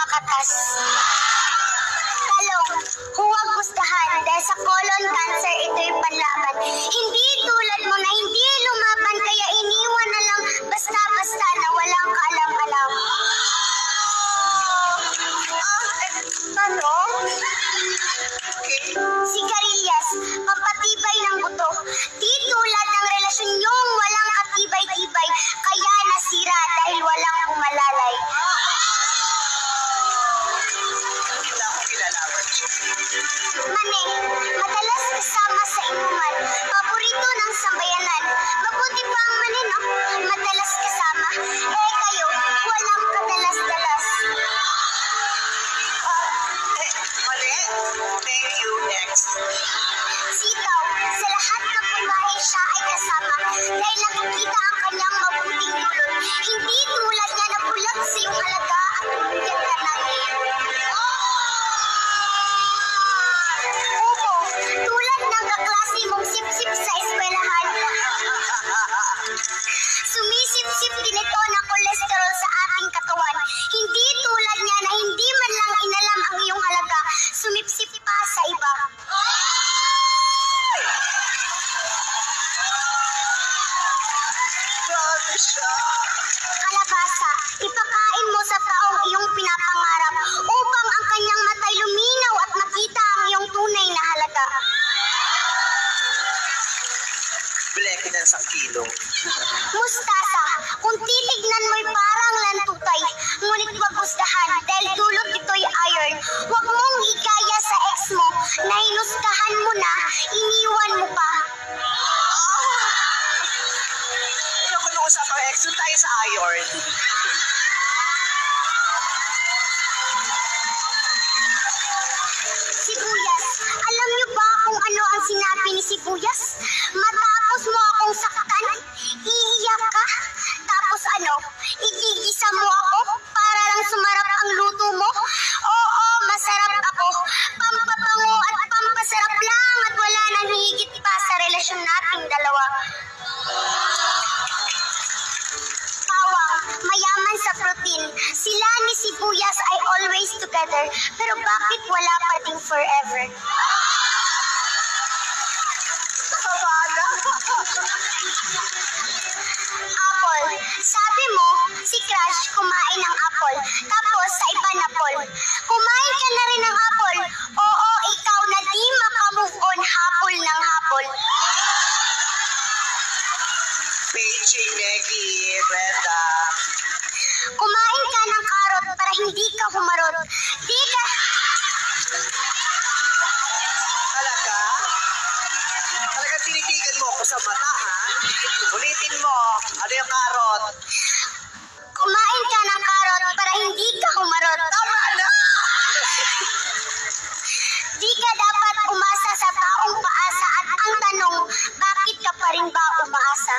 makatas. Talong, huwag gustahan dahil sa colon cancer ito'y panlaban. Hindi tulad mo na hindi lumaban kaya iniwan na lang basta-basta na walang kaalam-alam. Ano? Sigarilyas, pampatibay ng buto. Di tulad ng relasyon niyong walang katibay-tibay, kaya nasira dahil walang umalalay. Wala akong kilalaman. Mane, madalas kasama sa inuman, paborito ng sambayanan. Mabuti pa ang mane, no? Madalas kasama. Kayo, walang kadalas-dalas. Mali. Thank you. Next. Sitaw, sa lahat ng punggahe siya ay kasama dahil nakikita ang kanyang mabuting dulot. Hindi tulad niya na bulag sa iyong halaga at tuluyan ka na ngayon. Upo, tulad ng kaklase mong sip-sip sa eskwelahan. Sumisip-sip din ito ng kolesterol sa ating katawan. Hindi tulad niya na hindi man lang inalam ang iyong halaga, sumipsip pa sa iba. Grabe siya. Kalabasa, ipakain mo sa taong iyong pinapangarap upang ang kanyang matay luminaw at makita ang iyong tunay na halaga. Blekin ng 1 kilo. Mustasa, kung titignan mo'y parang lantutay, ngunit wag gustahan dahil dulot ito'y iron. Huwag mong igaya sa ex mo na hinustahan mo na, iniwan mo pa. Ano kung usapang ex, doon tayo sa iron. Sibuyas, alam niyo ba kung ano ang sinabi ni Sibuyas? Matapos mo akong saktan, iiyak ka. Tapos ano, igigisa mo ako para lang sumarap ang luto mo? Oo, masarap ako. Pampapango at pampasarap lang at wala nang higit pa sa relasyon nating dalawa. Pawang, mayaman sa protein. Sila ni Sibuyas ay always together. Pero bakit wala pa ding forever? Kabala. Apple. Sabi mo, si Crush kumain ng apple. Tapos sa iba na Paul. Kumain ka na rin ng apple. Oo, ikaw na di makamove on hapol ng hapol. Beijing, Negi, Brenda. Kumain ka ng karot para hindi ka humarot. Di ka... Talaga? Talaga tinitigan mo ako sa mata, ha? Ulitin mo. Ano yung karot? Kumain ka ng karot para hindi ka humarot. Tama na! Di ka dapat umasa sa taong paasa at ang tanong, bakit ka pa rin ba umaasa?